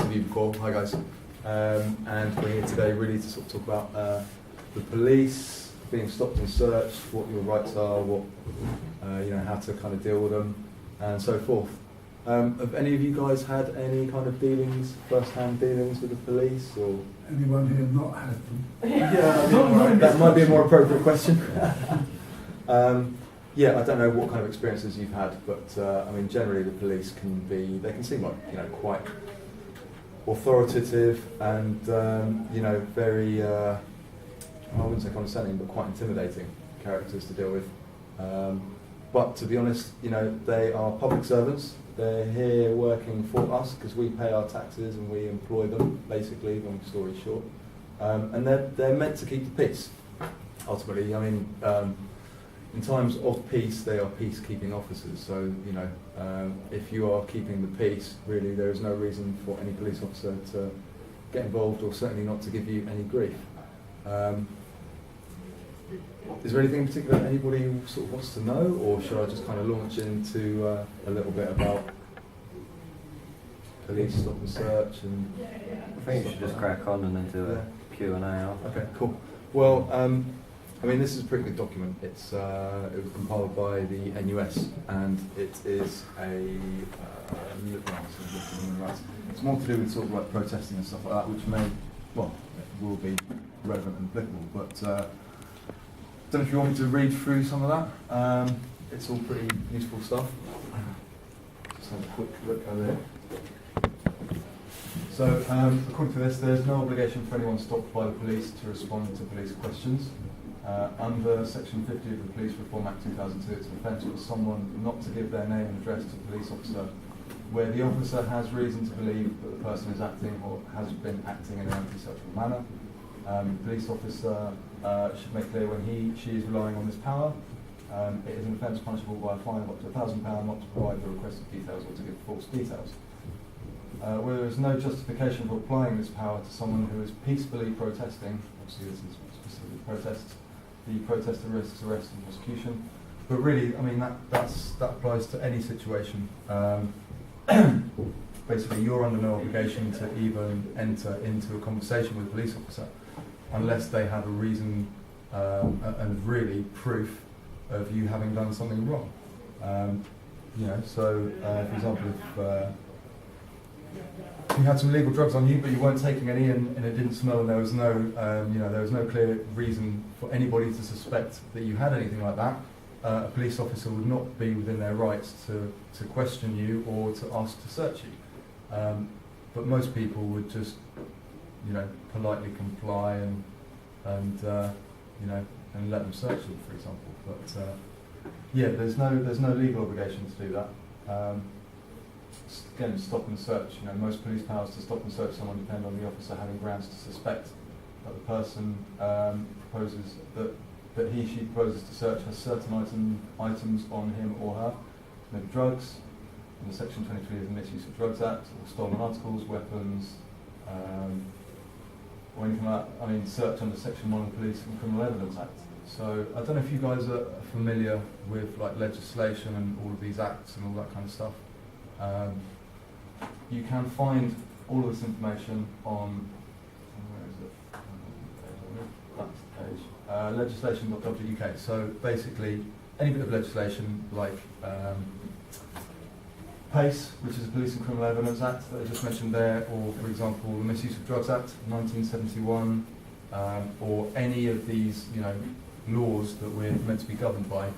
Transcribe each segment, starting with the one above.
interview before. Hi guys. And we're here today really to sort of talk about the police, being stopped and searched, what your rights are, what how to kind of deal with them, and so forth. Have any of you guys had any kind of dealings, first-hand dealings with the police, or anyone here not had them? Yeah, that might be a more appropriate question. Yeah, I don't know what kind of experiences you've had, but I mean, generally the police they can seem like quite authoritative and very I wouldn't say condescending, but quite intimidating characters to deal with. But to be honest, they are public servants. They're here working for us because we pay our taxes and we employ them, basically, long story short. And they're meant to keep the peace, ultimately. I mean, in times of peace, they are peacekeeping officers. So, if you are keeping the peace, really, there is no reason for any police officer to get involved, or certainly not to give you any grief. Is there anything in particular anybody sort of wants to know, or should I just kind of launch into a little bit about police stop and search? And I think you should just crack on and then do a Q&A after. Okay, cool. Well, I mean, this is a pretty good document. It was compiled by the NUS, and it is it's more to do with sort of like protesting and stuff like that, which will be relevant and applicable, but I don't know if you want me to read through some of that. It's all pretty useful stuff. Just have a quick look over there. So, according to this, there's no obligation for anyone stopped by the police to respond to police questions. Under Section 50 of the Police Reform Act 2002, it's an offence for someone not to give their name and address to a police officer where the officer has reason to believe that the person is acting or has been acting in an antisocial manner. The police officer should make clear when she is relying on this power. It is an offence punishable by a fine of up to £1,000 not to provide the requested details or to give false details. Where there is no justification for applying this power to someone who is peacefully protesting, obviously this is specifically protests, the protester risks arrest and prosecution. But really, I mean, that applies to any situation. Basically, you're under no obligation to even enter into a conversation with a police officer unless they have a reason and really proof of you having done something wrong. So for example, if you had some illegal drugs on you, but you weren't taking any, and it didn't smell, and there was no clear reason for anybody to suspect that you had anything like that, a police officer would not be within their rights to question you or to ask to search you. But most people would just politely comply and let them search them, for example. But there's no legal obligation to do that. Again, stop and search. Most police powers to stop and search someone depend on the officer having grounds to suspect that the person proposes that she proposes to search has certain items on him or her, maybe drugs. Under Section 23 of the Misuse of Drugs Act, or stolen articles, weapons, or anything like that. I mean, search under Section 1 of the Police and Criminal Evidence Act. So I don't know if you guys are familiar with like legislation and all of these acts and all that kind of stuff. You can find all of this information on, where is it? That's the page. Legislation.gov.uk. So basically, any bit of legislation like PACE, which is the Police and Criminal Evidence Act that I just mentioned there, or for example the Misuse of Drugs Act 1971, or any of these laws that we're meant to be governed by,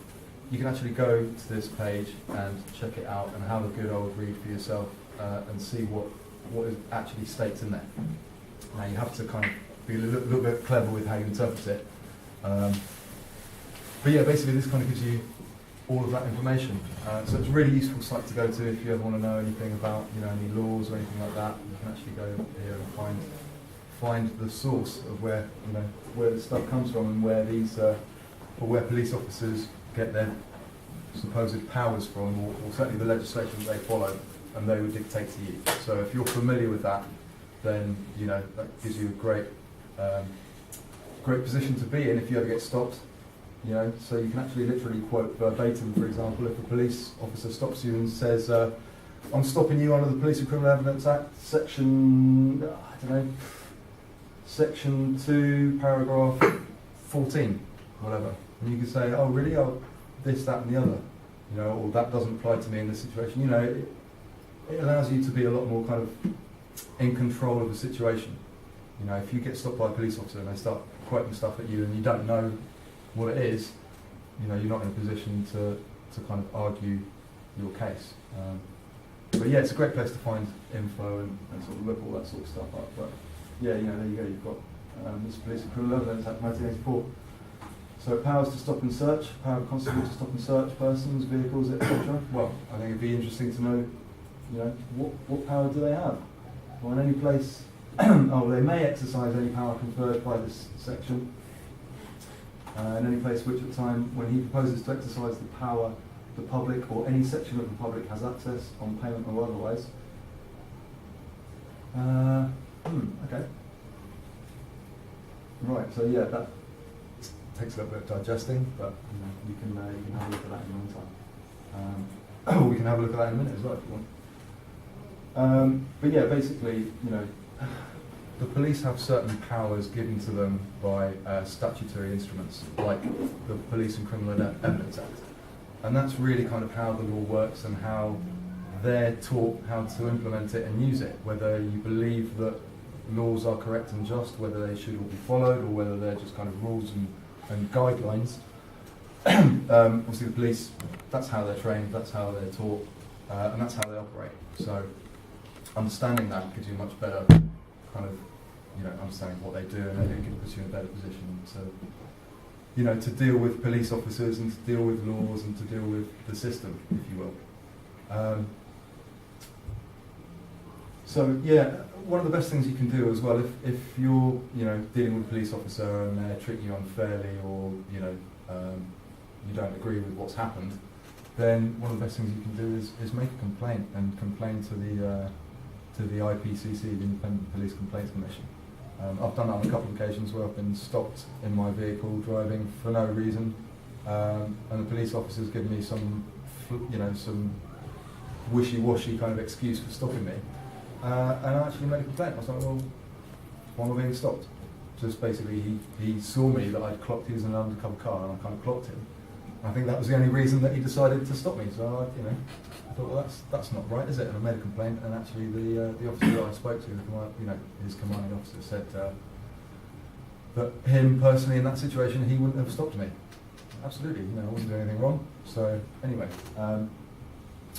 you can actually go to this page and check it out and have a good old read for yourself and see what it actually states in there. Now you have to kind of be a little bit clever with how you interpret it. But yeah, basically this kind of gives you all of that information. So it's a really useful site to go to if you ever want to know anything about any laws or anything like that. You can actually go here and find the source of where the stuff comes from and where these or where police officers get their supposed powers from, or certainly the legislation that they follow, and they would dictate to you. So if you're familiar with that, then that gives you a great position to be in if you ever get stopped. So you can actually literally quote verbatim, for example, if a police officer stops you and says, I'm stopping you under the Police and Criminal Evidence Act, section, I don't know, section 2, paragraph 14, whatever. And you can say, oh really, oh, this, that and the other, you know, or that doesn't apply to me in this situation. You know, it allows you to be a lot more kind of in control of the situation. You know, if you get stopped by a police officer and they start quoting stuff at you and you don't know what it is, you know, you're not in a position to kind of argue your case. But yeah, it's a great place to find info and sort of look all that sort of stuff up. But yeah, you know, there you go, you've got this Police and Criminal Evidence Act 1984. So powers to stop and search, power of constable to stop and search persons, vehicles, etc. Well, I think it'd be interesting to know, you know, what power do they have? Well, in any place, oh, they may exercise any power conferred by this section. In any place which at time when he proposes to exercise the power, the public or any section of the public has access on payment or otherwise. Okay. Right. So yeah, that takes a little bit of digesting, but you can have a look at that in your own time. We can have a look at that in a minute as well if you want. But yeah, basically, you know, the police have certain powers given to them by statutory instruments, like the Police and Criminal Evidence Act. And that's really kind of how the law works and how they're taught how to implement it and use it, whether you believe that laws are correct and just, whether they should all be followed, or whether they're just kind of rules and guidelines. Obviously the police, that's how they're trained, that's how they're taught, and that's how they operate. So understanding that gives you a much better kind of, you know, understanding what they do, and it puts you in a better position to, you know, to deal with police officers and to deal with laws and to deal with the system, if you will. So yeah, one of the best things you can do as well, if you're, you know, dealing with a police officer and they're treating you unfairly, or you know, you don't agree with what's happened, then one of the best things you can do is make a complaint and complain to the IPCC, the Independent Police Complaints Commission. I've done that on a couple of occasions where I've been stopped in my vehicle driving for no reason, and the police officers give me some, you know, some wishy-washy kind of excuse for stopping me, and I actually made a complaint. I was like, well, why am I being stopped? Just basically, he saw me that I'd clocked, he was in an undercover car, and I kind of clocked him. I think that was the only reason that he decided to stop me. So I, you know, I thought, well, that's not right, is it? And I made a complaint, and actually the officer that I spoke to, you know, his commanding officer said that him personally in that situation, he wouldn't have stopped me. Absolutely, you know, I wasn't doing anything wrong. So anyway,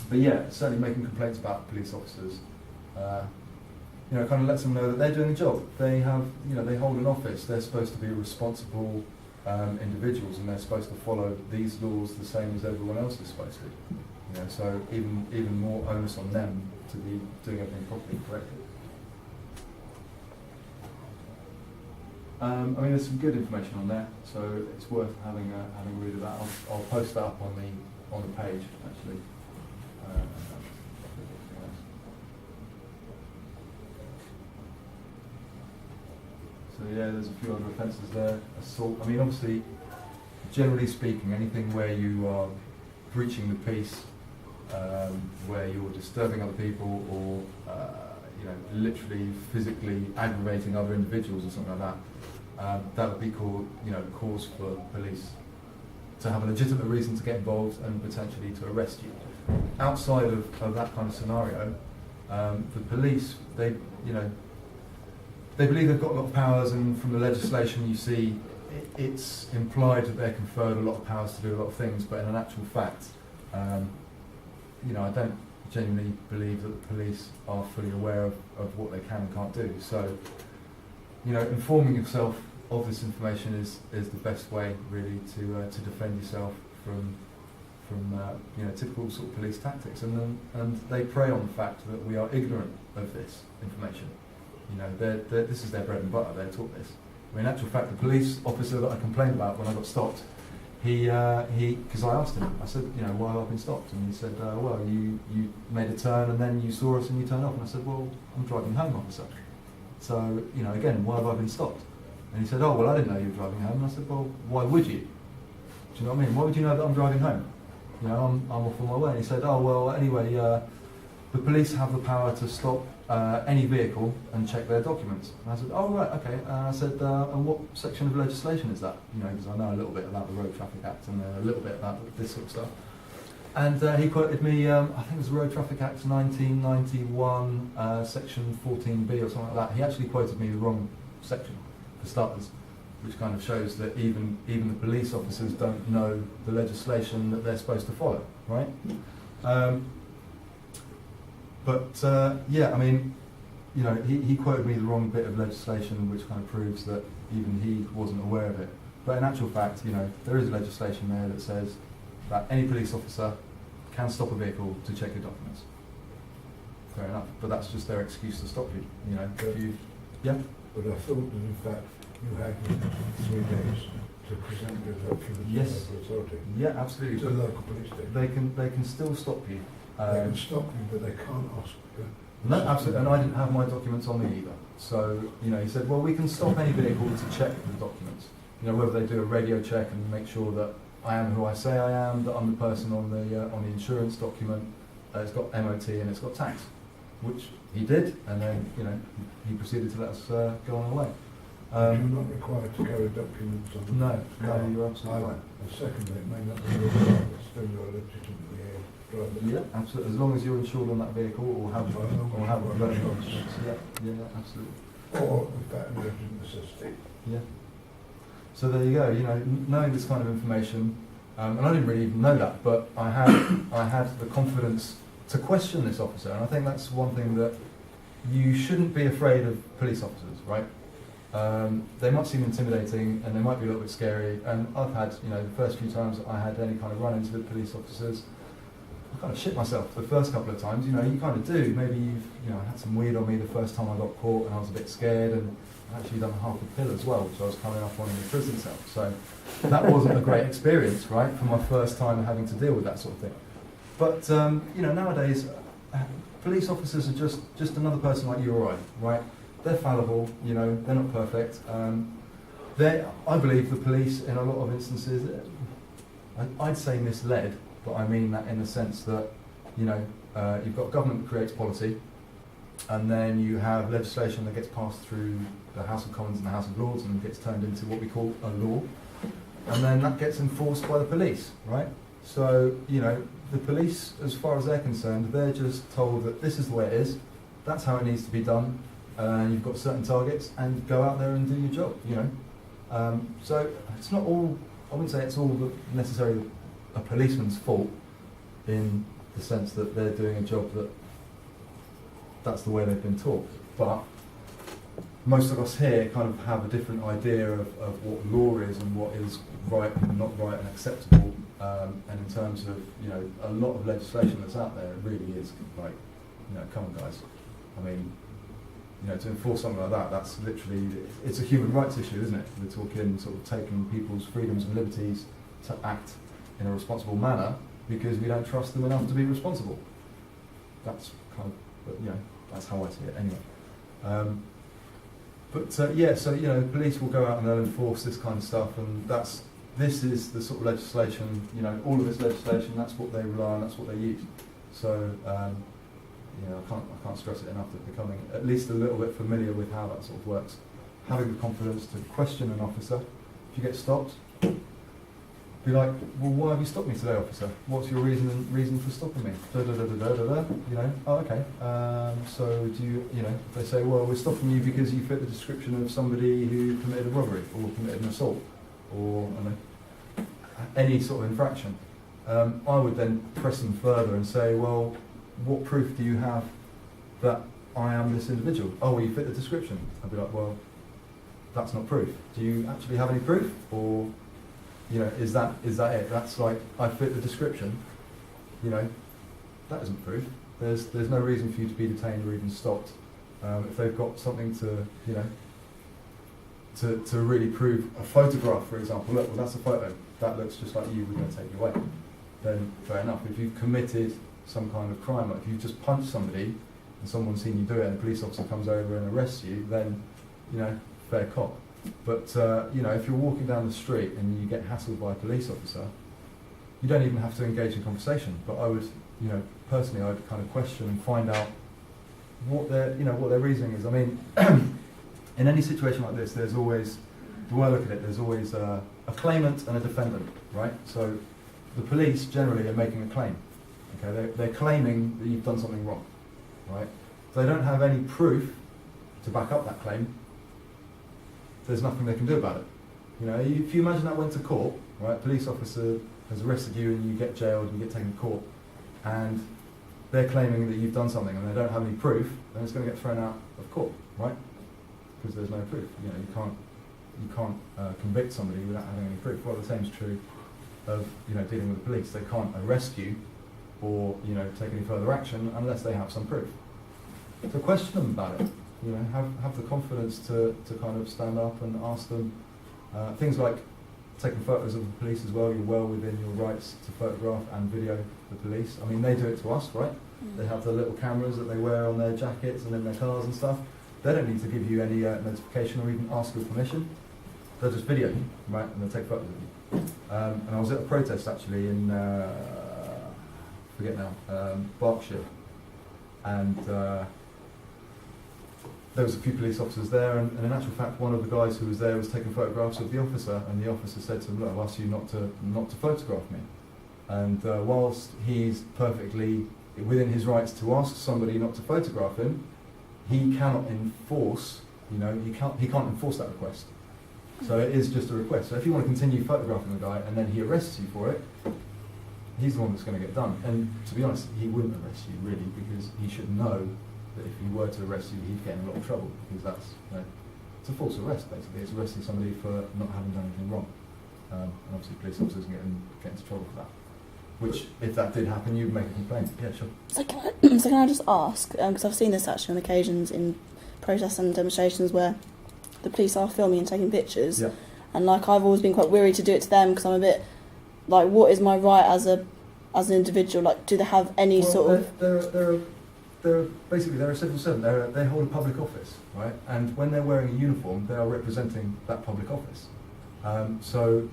but yeah, certainly making complaints about police officers, you know, kind of lets them know that they're doing a job. They have, you know, they hold an office. They're supposed to be responsible individuals, and they're supposed to follow these laws the same as everyone else is supposed to. You know, so even more onus on them to be doing everything properly and correctly. I mean, there's some good information on there, so it's worth having a read of that. I'll post that up on the page actually. So yeah, there's a few other offences there. Assault. I mean, obviously, generally speaking, anything where you are breaching the peace, where you're disturbing other people, or you know, literally physically aggravating other individuals or something like that, that would be called, you know, cause for police to have a legitimate reason to get involved and potentially to arrest you. Outside of that kind of scenario, the police, they, you know, they believe they've got a lot of powers, and from the legislation you see it's implied that they're conferred a lot of powers to do a lot of things, but in actual fact, you know, I don't genuinely believe that the police are fully aware of what they can and can't do. So, you know, informing yourself of this information is the best way really to defend yourself from you know, typical sort of police tactics, and they prey on the fact that we are ignorant of this information. You know, this is their bread and butter. They're taught this. I mean, in actual fact, the police officer that I complained about when I got stopped, he because I asked him, I said, you know, why have I been stopped? And he said, well, you made a turn and then you saw us and you turned off. And I said, well, I'm driving home, officer. So, you know, again, why have I been stopped? And he said, oh, well, I didn't know you were driving home. And I said, well, why would you? Do you know what I mean? Why would you know that I'm driving home? You know, I'm off on my way. And he said, oh, well, anyway, the police have the power to stop any vehicle and check their documents. And I said, oh right, okay. I said, and what section of legislation is that? You know, because I know a little bit about the Road Traffic Act and a little bit about this sort of stuff. And he quoted me, I think it was Road Traffic Act 1991, section 14B or something like that. He actually quoted me the wrong section, for starters, which kind of shows that even the police officers don't know the legislation that they're supposed to follow, right? Yeah, I mean, you know, he quoted me the wrong bit of legislation, which kind of proves that even he wasn't aware of it. But in actual fact, you know, there is legislation there that says that any police officer can stop a vehicle to check your documents. Fair enough, but that's just their excuse to stop you. You know, if you, yeah. But I thought that in fact you had 3 days to present your documents Yes. to the authority. Yeah, absolutely. To the local police station. They can still stop you. They can stop you, but they can't ask. No, absolutely, and I didn't have my documents on me either. So, you know, he said, well, we can stop any vehicle to check the documents. You know, whether they do a radio check and make sure that I am who I say I am, that I'm the person on the insurance document, it's got MOT and it's got tax, which he did, and then, you know, he proceeded to let us go on our way. You're not required to carry documents on the No, car. you're absolutely right. And secondly, it may not be your car, but still you're legitimately a driver. Yeah, absolutely. As long as you're insured on that vehicle or have relevant insurance. Yeah, absolutely. Or with that emergent necessity. Yeah. So there you go. You know, knowing this kind of information, and I didn't really even know that, but I had the confidence to question this officer, and I think that's one thing that you shouldn't be afraid of police officers, right? They might seem intimidating and they might be a little bit scary, and I've had, you know, the first few times I had any kind of run into the police officers, I kind of shit myself the first couple of times. You know, you kind of do. Maybe I had some weed on me the first time I got caught and I was a bit scared, and I actually done half a pill as well, which I was coming up on in the prison cell. So that wasn't a great experience, right, for my first time having to deal with that sort of thing. But, you know, nowadays, police officers are just another person like you or I, right? They're fallible, you know, they're not perfect. I believe the police, in a lot of instances, I'd say misled, but I mean that in the sense that, you know, you've got government that creates policy, and then you have legislation that gets passed through the House of Commons and the House of Lords and gets turned into what we call a law, and then that gets enforced by the police, right? So, you know, the police, as far as they're concerned, they're just told that this is the way it is, that's how it needs to be done, you've got certain targets, and go out there and do your job, you know. So it's not all, I wouldn't say it's all necessarily a policeman's fault, in the sense that they're doing a job that's the way they've been taught. But most of us here kind of have a different idea of what law is and what is right and not right and acceptable. And in terms of, you know, a lot of legislation that's out there, it really is like, you know, come on guys. I mean, you know, to enforce something like that, that's literally, it's a human rights issue, isn't it? We're talking sort of taking people's freedoms and liberties to act in a responsible manner because we don't trust them enough to be responsible. That's kind of, but, you know, that's how I see it anyway. Yeah, so, you know, the police will go out and they'll enforce this kind of stuff, and this is the sort of legislation, you know, all of this legislation, that's what they rely on, that's what they use. So, you know, I can't stress it enough that becoming at least a little bit familiar with how that sort of works. Having the confidence to question an officer. If you get stopped, be like, well, why have you stopped me today, officer? What's your reason for stopping me? Da, da, da, da, da, da, da. You know, oh, okay. So do you know, they say, well, we're stopping you because you fit the description of somebody who committed a robbery or committed an assault or, I don't know, any sort of infraction. I would then press them further and say, well, what proof do you have that I am this individual? Oh, well, you fit the description. I'd be like, well, that's not proof. Do you actually have any proof? Or, you know, is that it? That's like, I fit the description. You know, that isn't proof. There's no reason for you to be detained or even stopped. If they've got something to, you know, to really prove a photograph, for example, look, well, that's a photo. That looks just like you, we're going to take you away. Then fair enough. If you've committed some kind of crime, like if you've just punched somebody and someone's seen you do it and a police officer comes over and arrests you, then, you know, fair cop. But, you know, if you're walking down the street and you get hassled by a police officer, you don't even have to engage in conversation. But I would, you know, personally, I'd kind of question and find out what their reasoning is. I mean, in any situation like this, there's always, the way I look at it, there's always a claimant and a defendant, right? So the police generally are making a claim. Okay, they're claiming that you've done something wrong, right? If they don't have any proof to back up that claim, there's nothing they can do about it. You know, if you imagine that went to court, right? Police officer has arrested you and you get jailed and you get taken to court, and they're claiming that you've done something and they don't have any proof, then it's going to get thrown out of court, right? Because there's no proof. You know, you can't convict somebody without having any proof. Well, the same is true of, you know, dealing with the police. They can't arrest you or, you know, take any further action unless they have some proof. So question them about it. You know, have the confidence to kind of stand up and ask them things like taking photos of the police as well. You're well within your rights to photograph and video the police. I mean, they do it to us, right? They have the little cameras that they wear on their jackets and in their cars and stuff. They don't need to give you any notification or even ask your permission. They'll just video you, right, and they'll take photos of you. And I was at a protest actually in, forget now, Berkshire, and there was a few police officers there, and in actual fact, one of the guys who was there was taking photographs of the officer, and the officer said to him, "Look, I've asked you not to photograph me." And whilst he's perfectly within his rights to ask somebody not to photograph him, he cannot enforce, you know, he can't enforce that request. So it is just a request. So if you want to continue photographing the guy and then he arrests you for it, he's the one that's going to get done. And to be honest, he wouldn't arrest you really, because he should know that if he were to arrest you, he'd get in a lot of trouble, because that's, you know, it's a false arrest basically. It's arresting somebody for not having done anything wrong. And obviously police officers get into trouble for that. Which, if that did happen, you'd make a complaint. Yeah, sure. So can I just ask, because I've seen this actually on occasions in protests and demonstrations where the police are filming and taking pictures, Yeah. and like I've always been quite weary to do it to them, because I'm a bit like, what is my right as an individual? Like, do they have any sort of? They're basically a civil servant. They hold a public office, right? And when they're wearing a uniform, they are representing that public office. So,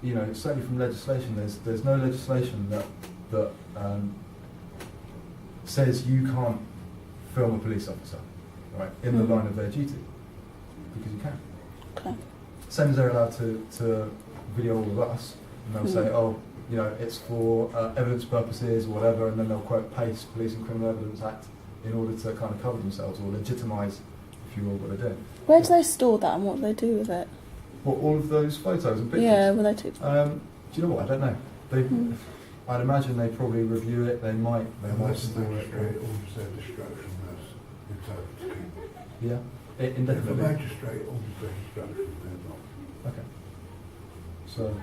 you know, certainly from legislation, there's no legislation that says you can't film a police officer, right, in the line of their duty, because you can. Okay. Same as they're allowed to video all of us, and they'll say, oh, you know, it's for evidence purposes or whatever, and then they'll quote PACE, Police and Criminal Evidence Act, in order to kind of cover themselves or legitimise, if you will, what they're doing. Where do they store that, and what do they do with it? What, all of those photos and pictures? Yeah, well, they take. Do you know what? I don't know. I'd imagine they probably review it. They might store it. Magistrate orders their destruction, that's entitled to keep it. Yeah, If a indefinitely. magistrate orders their destruction, they're not. Okay. So,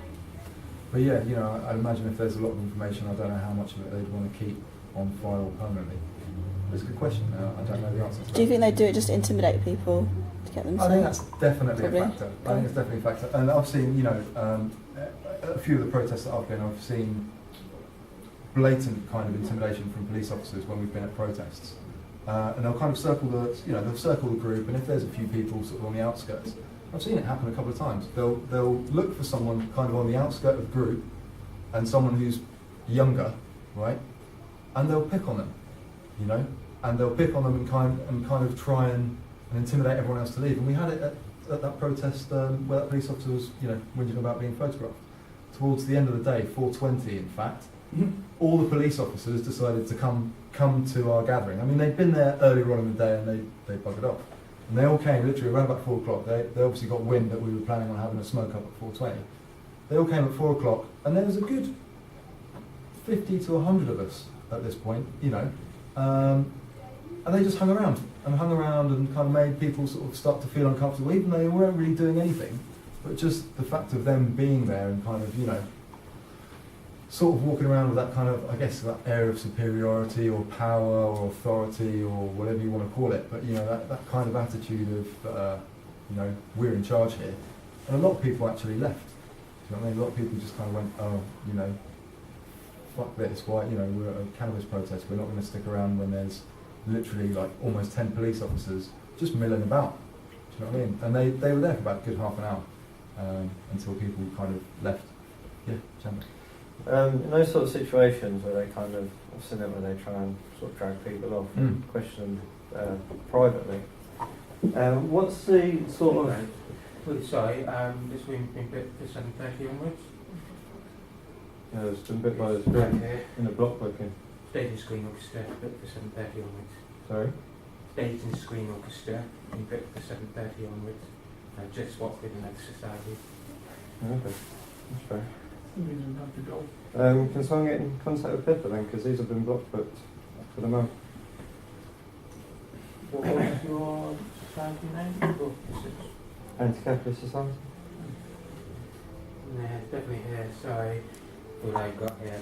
but yeah, you know, I'd imagine if there's a lot of information, I don't know how much of it they'd want to keep on file permanently. It's a good question. I don't know the answer to that. Do you think they do it just to intimidate people, to get them? I think that's definitely Probably. a factor. I think it's definitely a factor. And I've seen, you know, a few of the protests that I've been, I've seen blatant kind of intimidation from police officers when we've been at protests. And they'll kind of circle the group, and if there's a few people sort of on the outskirts, I've seen it happen a couple of times. They'll look for someone kind of on the outskirt of the group, and someone who's younger, right? And they'll pick on them, you know, and they'll pick on them and kind of try and intimidate everyone else to leave. And we had it at that protest where that police officer was, you know, whinging about being photographed. Towards the end of the day, 4:20 in fact, all the police officers decided to come to our gathering. I mean, they'd been there earlier on in the day and they buggered off. And they all came literally around about 4 o'clock. They obviously got wind that we were planning on having a smoke up at 4:20. They all came at 4 o'clock, and there was a good 50 to 100 of us at this point, you know. And they just hung around and kind of made people sort of start to feel uncomfortable, even though they weren't really doing anything. But just the fact of them being there and kind of, you know, sort of walking around with that kind of, I guess, that air of superiority or power or authority or whatever you want to call it. But, you know, that kind of attitude of, you know, we're in charge here. And a lot of people actually left. Do you know what I mean? A lot of people just kind of went, oh, you know, fuck this. Why, you know, we're at a cannabis protest. We're not going to stick around when there's literally like almost 10 police officers just milling about. Do you know what I mean? And they were there for about a good half an hour until people kind of left. Yeah, Chandler. In those sort of situations where they kind of, I've seen it where they try and sort of drag people off and question them privately. What's the sort of... Sorry, this week been bit for 7:30 onwards. Yeah, it's been bit by the Right screen here. in the block booking. Staging Screen Orchestra, bit for 7:30 onwards. Sorry? Staging Screen Orchestra, been bit for 7:30 onwards. Just what with another society. Okay, that's fair. Reason not to go. Can someone get in contact with Pippa then? Because these have been block booked for the month. What was your society name? Oh, Anti-Capitalist Society? yeah, it's definitely here, sorry. All I've got here.